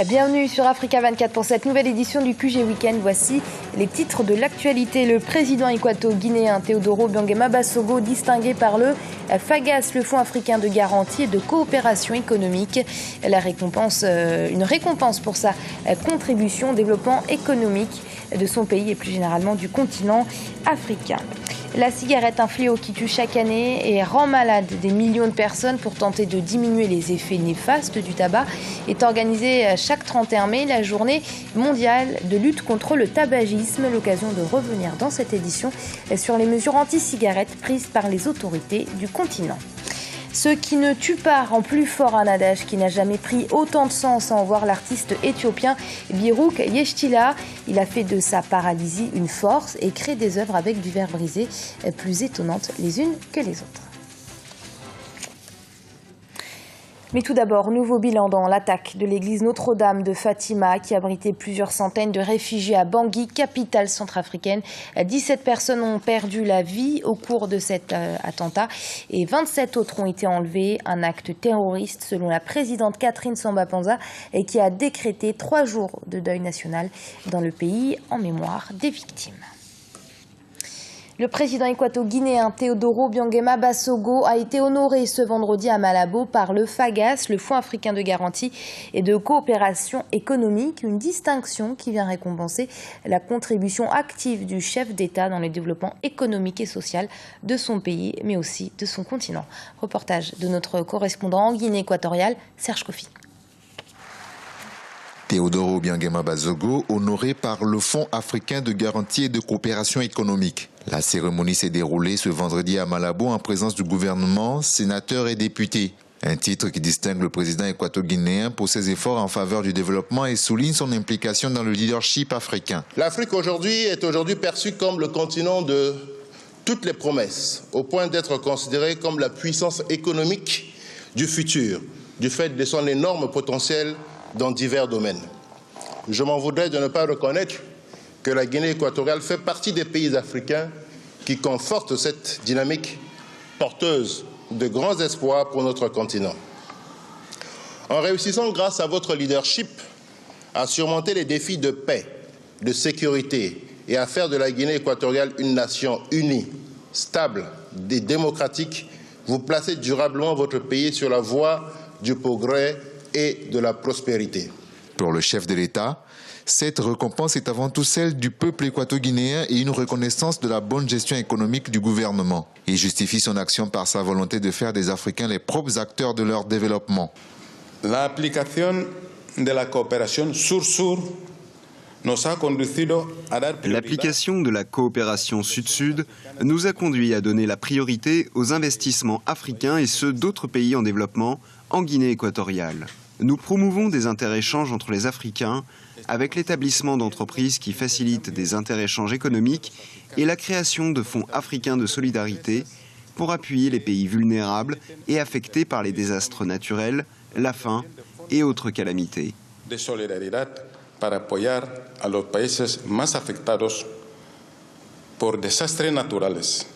Bienvenue sur Africa 24 pour cette nouvelle édition du QG Weekend. Voici les titres de l'actualité. Le président équato-guinéen Teodoro Obiang Basogo, distingué par le FAGAS, le Fonds africain de garantie et de coopération économique. Une récompense pour sa contribution au développement économique de son pays et plus généralement du continent africain. La cigarette, un fléau qui tue chaque année et rend malade des millions de personnes. Pour tenter de diminuer les effets néfastes du tabac, est organisée chaque 31 mai la journée mondiale de lutte contre le tabagisme. L'occasion de revenir dans cette édition sur les mesures anti-cigarettes prises par les autorités du continent. Ce qui ne tue pas rend plus fort, un adage qui n'a jamais pris autant de sens à en voir l'artiste éthiopien Biruk Yechtila. Il a fait de sa paralysie une force et crée des œuvres avec du verre brisé plus étonnantes les unes que les autres. Mais tout d'abord, nouveau bilan dans l'attaque de l'église Notre-Dame de Fatima qui abritait plusieurs centaines de réfugiés à Bangui, capitale centrafricaine. 17 personnes ont perdu la vie au cours de cet attentat et 27 autres ont été enlevés. Un acte terroriste selon la présidente Catherine Samba-Panza et qui a décrété 3 jours de deuil national dans le pays en mémoire des victimes. Le président équato-guinéen Teodoro Obiang Basogo a été honoré ce vendredi à Malabo par le FAGAS, le Fonds africain de garantie et de coopération économique, une distinction qui vient récompenser la contribution active du chef d'État dans le développement économique et social de son pays, mais aussi de son continent. Reportage de notre correspondant en Guinée équatoriale, Serge Kofi. Teodoro Obiang Basogo, honoré par le Fonds africain de garantie et de coopération économique. La cérémonie s'est déroulée ce vendredi à Malabo en présence du gouvernement, sénateurs et députés. Un titre qui distingue le président équato-guinéen pour ses efforts en faveur du développement et souligne son implication dans le leadership africain. L'Afrique est aujourd'hui perçue comme le continent de toutes les promesses, au point d'être considérée comme la puissance économique du futur, du fait de son énorme potentiel dans divers domaines. Je m'en voudrais de ne pas reconnaître que la Guinée équatoriale fait partie des pays africains qui confortent cette dynamique porteuse de grands espoirs pour notre continent. En réussissant grâce à votre leadership à surmonter les défis de paix, de sécurité et à faire de la Guinée équatoriale une nation unie, stable et démocratique, vous placez durablement votre pays sur la voie du progrès et de la prospérité. Pour le chef de l'État, cette récompense est avant tout celle du peuple équato-guinéen et une reconnaissance de la bonne gestion économique du gouvernement. Il justifie son action par sa volonté de faire des Africains les propres acteurs de leur développement. L'application de la coopération sur-sur L'application de la coopération sud-sud nous a conduit à donner la priorité aux investissements africains et ceux d'autres pays en développement en Guinée équatoriale. Nous promouvons des interéchanges entre les Africains avec l'établissement d'entreprises qui facilitent des interéchanges économiques et la création de fonds africains de solidarité pour appuyer les pays vulnérables et affectés par les désastres naturels, la faim et autres calamités. De solidaridad para apoyar a los países más afectados por desastres naturales,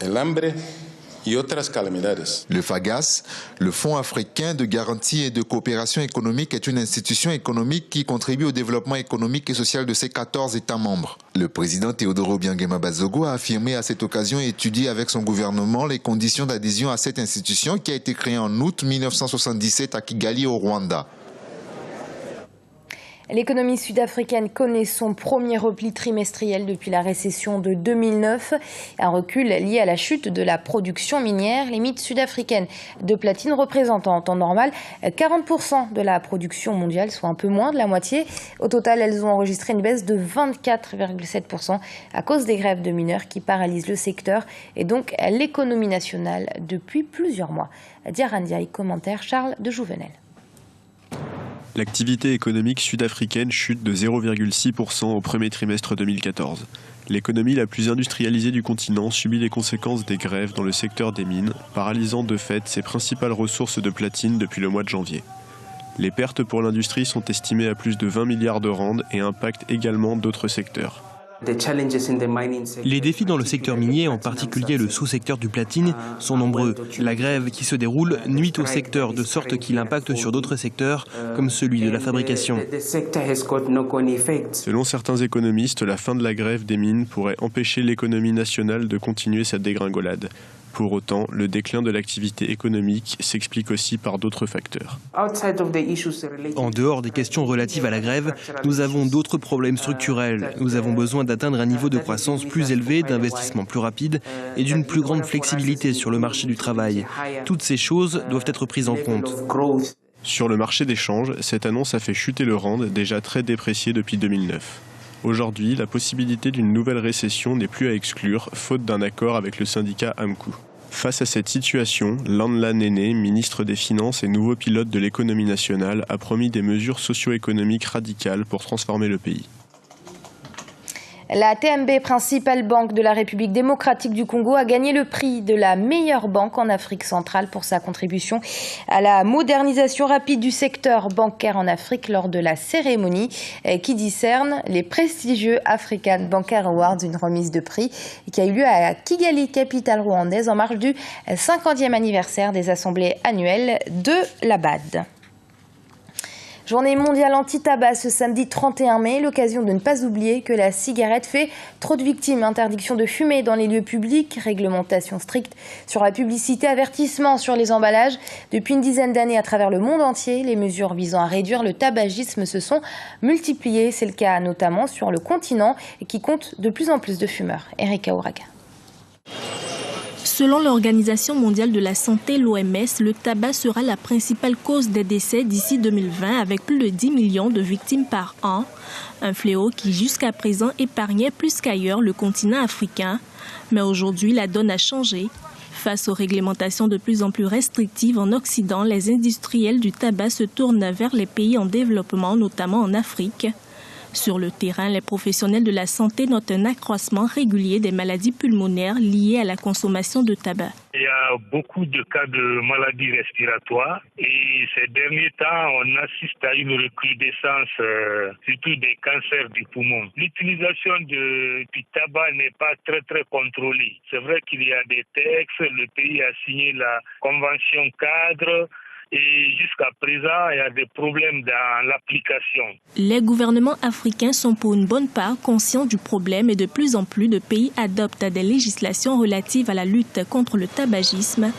el hambre y otras calamidades. Le FAGAS, le Fonds africain de garantie et de coopération économique, est une institution économique qui contribue au développement économique et social de ses 14 États membres. Le président Teodoro Obiang Basogo a affirmé à cette occasion étudier avec son gouvernement les conditions d'adhésion à cette institution qui a été créée en août 1977 à Kigali au Rwanda. L'économie sud-africaine connaît son premier repli trimestriel depuis la récession de 2009. Un recul lié à la chute de la production minière. Les mines sud-africaines de platine représentent en temps normal 40% de la production mondiale, soit un peu moins de la moitié. Au total, elles ont enregistré une baisse de 24,7% à cause des grèves de mineurs qui paralysent le secteur et donc l'économie nationale depuis plusieurs mois. Diarandiaï, commentaire Charles de Jouvenel. L'activité économique sud-africaine chute de 0,6% au premier trimestre 2014. L'économie la plus industrialisée du continent subit les conséquences des grèves dans le secteur des mines, paralysant de fait ses principales ressources de platine depuis le mois de janvier. Les pertes pour l'industrie sont estimées à plus de 20 milliards de rands et impactent également d'autres secteurs. Les défis dans le secteur minier, en particulier le sous-secteur du platine, sont nombreux. La grève qui se déroule nuit au secteur de sorte qu'il impacte sur d'autres secteurs, comme celui de la fabrication. Selon certains économistes, la fin de la grève des mines pourrait empêcher l'économie nationale de continuer sa dégringolade. Pour autant, le déclin de l'activité économique s'explique aussi par d'autres facteurs. En dehors des questions relatives à la grève, nous avons d'autres problèmes structurels. Nous avons besoin d'atteindre un niveau de croissance plus élevé, d'investissement plus rapide et d'une plus grande flexibilité sur le marché du travail. Toutes ces choses doivent être prises en compte. Sur le marché des changes, cette annonce a fait chuter le rand, déjà très déprécié depuis 2009. Aujourd'hui, la possibilité d'une nouvelle récession n'est plus à exclure, faute d'un accord avec le syndicat AMCU. Face à cette situation, Lanla Nene, ministre des Finances et nouveau pilote de l'économie nationale, a promis des mesures socio-économiques radicales pour transformer le pays. La TMB, principale banque de la République démocratique du Congo, a gagné le prix de la meilleure banque en Afrique centrale pour sa contribution à la modernisation rapide du secteur bancaire en Afrique lors de la cérémonie qui discerne les prestigieux African Banker Awards, une remise de prix qui a eu lieu à Kigali, capitale rwandaise, en marge du 50e anniversaire des assemblées annuelles de la BAD. Journée mondiale anti-tabac ce samedi 31 mai, l'occasion de ne pas oublier que la cigarette fait trop de victimes. Interdiction de fumer dans les lieux publics, réglementation stricte sur la publicité, avertissement sur les emballages. Depuis une dizaine d'années à travers le monde entier, les mesures visant à réduire le tabagisme se sont multipliées. C'est le cas notamment sur le continent qui compte de plus en plus de fumeurs. Erika Ouraga. Selon l'Organisation mondiale de la santé, l'OMS, le tabac sera la principale cause des décès d'ici 2020 avec plus de 10 millions de victimes par an. Un fléau qui jusqu'à présent épargnait plus qu'ailleurs le continent africain. Mais aujourd'hui, la donne a changé. Face aux réglementations de plus en plus restrictives en Occident, les industriels du tabac se tournent vers les pays en développement, notamment en Afrique. Sur le terrain, les professionnels de la santé notent un accroissement régulier des maladies pulmonaires liées à la consommation de tabac. Il y a beaucoup de cas de maladies respiratoires et ces derniers temps, on assiste à une recrudescence, surtout des cancers du poumon. L'utilisation du tabac n'est pas très contrôlée. C'est vrai qu'il y a des textes, le pays a signé la convention cadre. Et jusqu'à présent, il y a des problèmes dans l'application. Les gouvernements africains sont pour une bonne part conscients du problème et de plus en plus de pays adoptent des législations relatives à la lutte contre le tabagisme.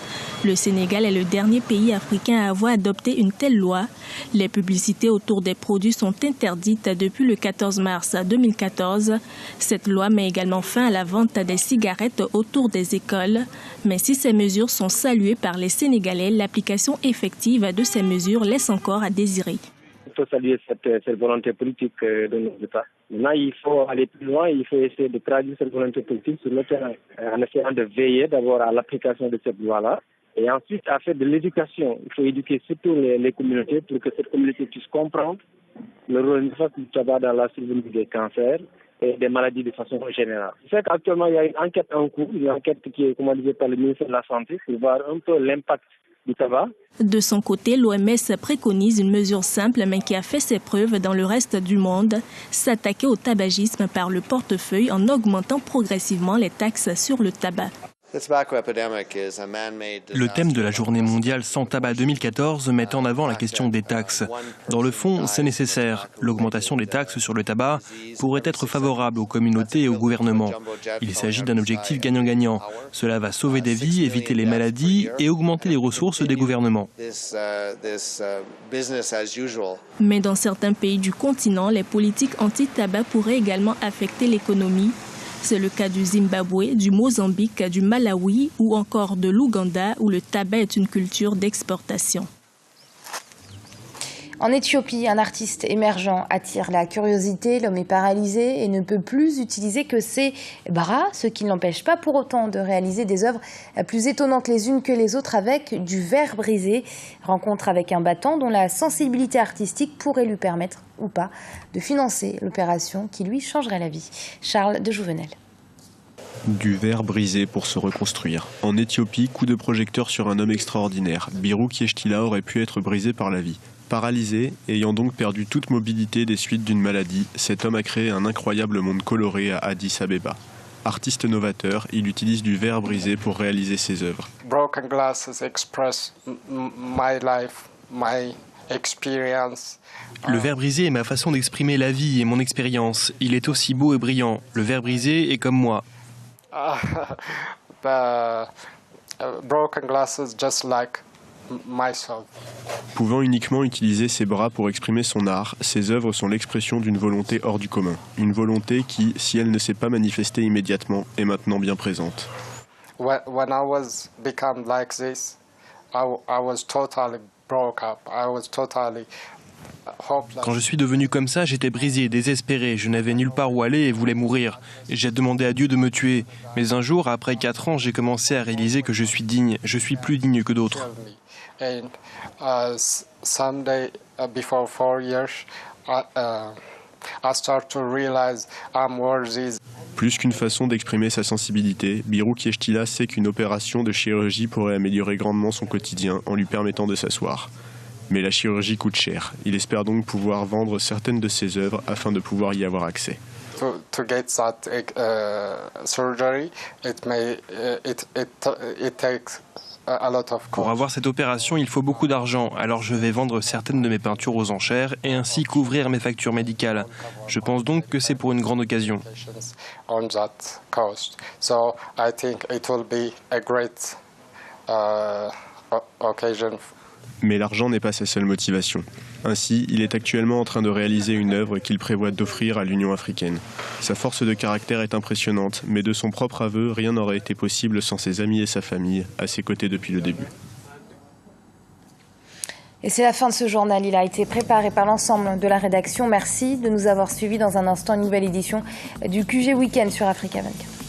Le Sénégal est le dernier pays africain à avoir adopté une telle loi. Les publicités autour des produits sont interdites depuis le 14 mars 2014. Cette loi met également fin à la vente des cigarettes autour des écoles. Mais si ces mesures sont saluées par les Sénégalais, l'application effective de ces mesures laisse encore à désirer. Il faut saluer cette volonté politique de nos États. Maintenant, il faut aller plus loin, il faut essayer de traduire cette volonté politique sur le terrain, en essayant de veiller d'abord à l'application de cette loi-là, et ensuite à faire de l'éducation. Il faut éduquer surtout les communautés pour que cette communauté puisse comprendre le rôle du tabac dans la survenue des cancers et des maladies de façon générale. C'est qu'actuellement, il y a une enquête en cours, une enquête qui est commandée par le ministère de la Santé pour voir un peu l'impact du tabac. De son côté, l'OMS préconise une mesure simple mais qui a fait ses preuves dans le reste du monde, s'attaquer au tabagisme par le portefeuille en augmentant progressivement les taxes sur le tabac. Le thème de la Journée mondiale sans tabac 2014 met en avant la question des taxes. Dans le fond, c'est nécessaire. L'augmentation des taxes sur le tabac pourrait être favorable aux communautés et au gouvernement. Il s'agit d'un objectif gagnant-gagnant. Cela va sauver des vies, éviter les maladies et augmenter les ressources des gouvernements. Mais dans certains pays du continent, les politiques anti-tabac pourraient également affecter l'économie. C'est le cas du Zimbabwe, du Mozambique, du Malawi ou encore de l'Ouganda où le tabac est une culture d'exportation. En Éthiopie, un artiste émergent attire la curiosité. L'homme est paralysé et ne peut plus utiliser que ses bras, ce qui ne l'empêche pas pour autant de réaliser des œuvres plus étonnantes les unes que les autres avec du verre brisé. Rencontre avec un battant dont la sensibilité artistique pourrait lui permettre, ou pas, de financer l'opération qui lui changerait la vie. Charles de Jouvenel. Du verre brisé pour se reconstruire. En Éthiopie, coup de projecteur sur un homme extraordinaire. Birou Kieshtila aurait pu être brisé par la vie. Paralysé, ayant donc perdu toute mobilité des suites d'une maladie, cet homme a créé un incroyable monde coloré à Addis Abeba. Artiste novateur, il utilise du verre brisé pour réaliser ses œuvres. Broken glasses express my life, my experience. Le verre brisé est ma façon d'exprimer la vie et mon expérience. Il est aussi beau et brillant. Le verre brisé est comme moi. Broken glasses just like myself. Pouvant uniquement utiliser ses bras pour exprimer son art, ses œuvres sont l'expression d'une volonté hors du commun. Une volonté qui, si elle ne s'est pas manifestée immédiatement, est maintenant bien présente. When I was become like this, I was totally broke up. I was totally hopeless. Quand je suis devenu comme ça, j'étais brisé, désespéré. Je n'avais nulle part où aller et voulais mourir. J'ai demandé à Dieu de me tuer. Mais un jour, après 4 ans, j'ai commencé à réaliser que je suis digne. Je suis plus digne que d'autres. And someday, before 4 years, I start to realize I'm worthy. Plus qu'une façon d'exprimer sa sensibilité, Birou Kieshtila sait qu'une opération de chirurgie pourrait améliorer grandement son quotidien en lui permettant de s'asseoir. Mais la chirurgie coûte cher. Il espère donc pouvoir vendre certaines de ses œuvres afin de pouvoir y avoir accès. To get that surgery, it takes a lot of cost. Pour avoir cette opération, il faut beaucoup d'argent. Alors je vais vendre certaines de mes peintures aux enchères et ainsi couvrir mes factures médicales. Je pense donc que c'est pour une grande occasion. On that cost. So I think it will be a great occasion. Mais l'argent n'est pas sa seule motivation. Ainsi, il est actuellement en train de réaliser une œuvre qu'il prévoit d'offrir à l'Union africaine. Sa force de caractère est impressionnante, mais de son propre aveu, rien n'aurait été possible sans ses amis et sa famille, à ses côtés depuis le début. Et c'est la fin de ce journal. Il a été préparé par l'ensemble de la rédaction. Merci de nous avoir suivis. Dans un instant, une nouvelle édition du QG Week-end sur Africa 24.